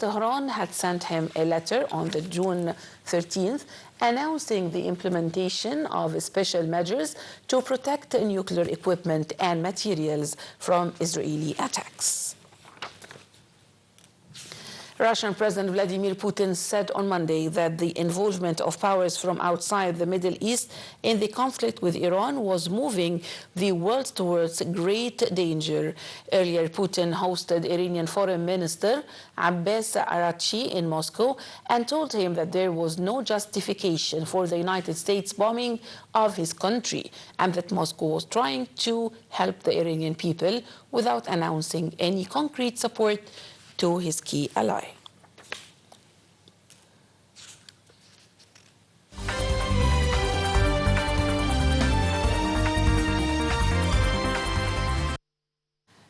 Tehran had sent him a letter on the June 13th announcing the implementation of special measures to protect nuclear equipment and materials from Israeli attacks. Russian President Vladimir Putin said on Monday that the involvement of powers from outside the Middle East in the conflict with Iran was moving the world towards great danger. Earlier, Putin hosted Iranian Foreign Minister Abbas Araghchi in Moscow and told him that there was no justification for the United States bombing of his country and that Moscow was trying to help the Iranian people without announcing any concrete support to his key ally.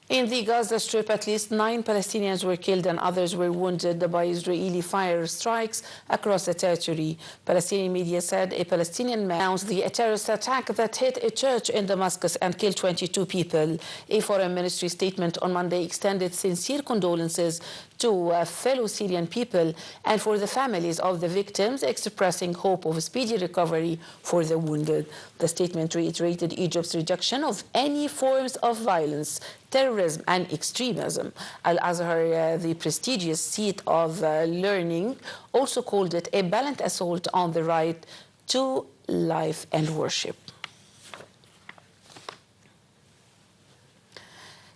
In the Gaza Strip, at least 9 Palestinians were killed and others were wounded by Israeli fire strikes across the territory. Palestinian media said a Palestinian man announced the terrorist attack that hit a church in Damascus and killed 22 people. A foreign ministry statement on Monday extended sincere condolences to fellow Syrian people and for the families of the victims, expressing hope of a speedy recovery for the wounded. The statement reiterated Egypt's rejection of any forms of violence, terrorism and extremism. Al-Azhar, the prestigious seat of learning, also called it a balanced assault on the right to life and worship.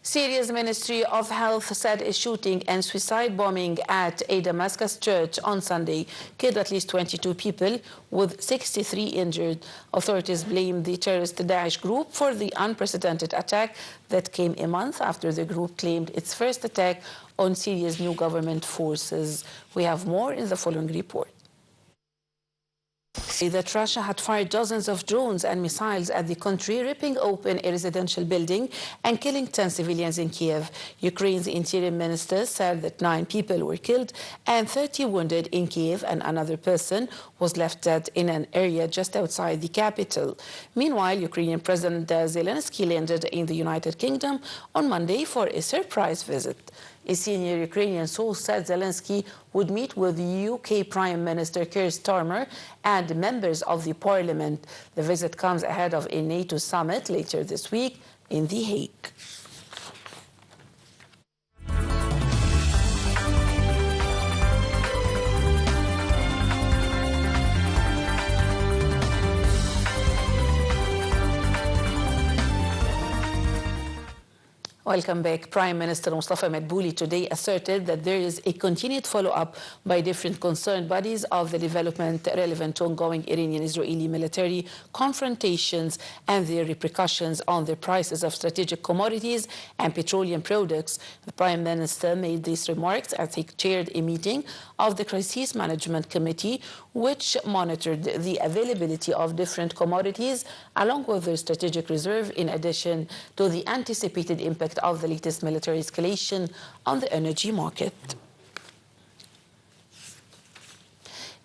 Syria's Ministry of Health said a shooting and suicide bombing at a Damascus church on Sunday killed at least 22 people, with 63 injured. Authorities blamed the terrorist Daesh group for the unprecedented attack that came a month after the group claimed its first attack on Syria's new government forces. We have more in the following report. That Russia had fired dozens of drones and missiles at the country, ripping open a residential building and killing 10 civilians in Kiev. Ukraine's interior minister said that 9 people were killed and 30 wounded in Kiev, and another person was left dead in an area just outside the capital. Meanwhile, Ukrainian President Zelensky landed in the United Kingdom on Monday for a surprise visit. A senior Ukrainian source said Zelensky would meet with UK Prime Minister Keir Starmer and members of the parliament. The visit comes ahead of a NATO summit later this week in The Hague. Welcome back. Prime Minister Mustafa Madbouli today asserted that there is a continued follow-up by different concerned bodies of the development relevant to ongoing Iranian-Israeli military confrontations and their repercussions on the prices of strategic commodities and petroleum products. The Prime Minister made these remarks as he chaired a meeting of the Crisis Management Committee, which monitored the availability of different commodities along with their strategic reserve, in addition to the anticipated impact of the latest military escalation on the energy market.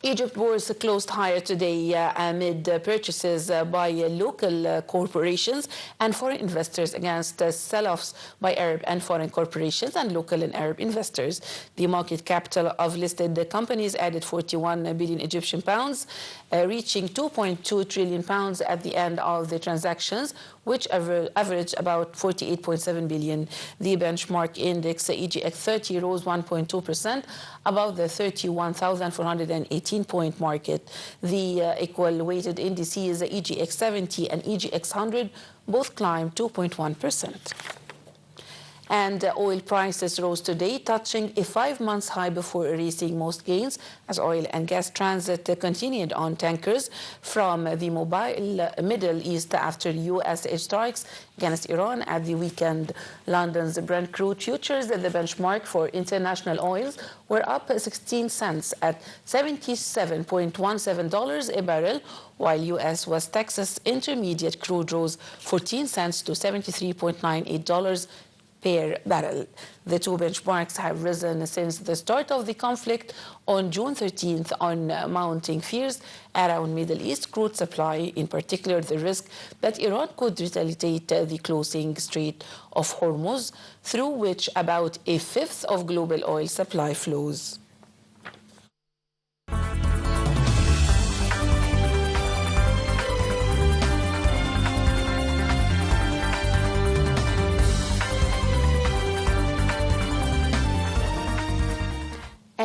Egypt bourse closed higher today amid purchases by local corporations and foreign investors against sell-offs by Arab and foreign corporations and local and Arab investors. The market capital of listed companies added 41 billion Egyptian pounds, reaching 2.2 trillion pounds at the end of the transactions, which averaged about 48.7 billion. The benchmark index EGX 30 rose 1.2% above the 31,418-point market. The equal weighted indices EGX 70 and EGX 100 both climbed 2.1%. And oil prices rose today, touching a 5-month high before erasing most gains as oil and gas transit continued on tankers from the Middle East after U.S. strikes against Iran at the weekend. London's Brent crude futures, the benchmark for international oils, were up 16 cents at $77.17 a barrel, while U.S. West Texas Intermediate crude rose 14 cents to $73.98 per barrel. The two benchmarks have risen since the start of the conflict on June 13th on mounting fears around Middle East crude supply, in particular the risk that Iran could retaliate the closing Strait of Hormuz, through which about a fifth of global oil supply flows.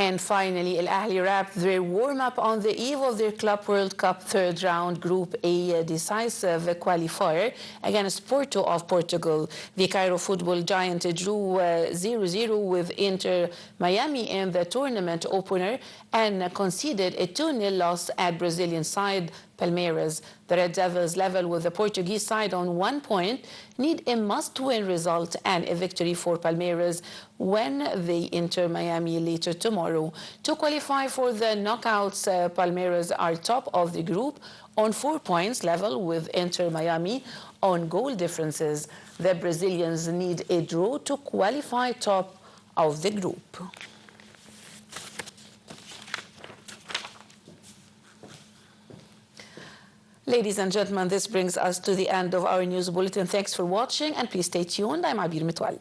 And finally, Al Ahly wrapped their warm-up on the eve of their Club World Cup third round Group A decisive qualifier against Porto of Portugal. The Cairo football giant drew 0-0 with Inter Miami in the tournament opener and conceded a 2-0 loss at Brazilian side Palmeiras. The Red Devils, level with the Portuguese side on 1 point, need a must-win result and a victory for Palmeiras when they enter Miami later tomorrow. To qualify for the knockouts, Palmeiras are top of the group on 4 points, level with Inter Miami on goal differences. The Brazilians need a draw to qualify top of the group. Ladies and gentlemen, this brings us to the end of our news bulletin. Thanks for watching, and please stay tuned. I'm Abir Mitwali.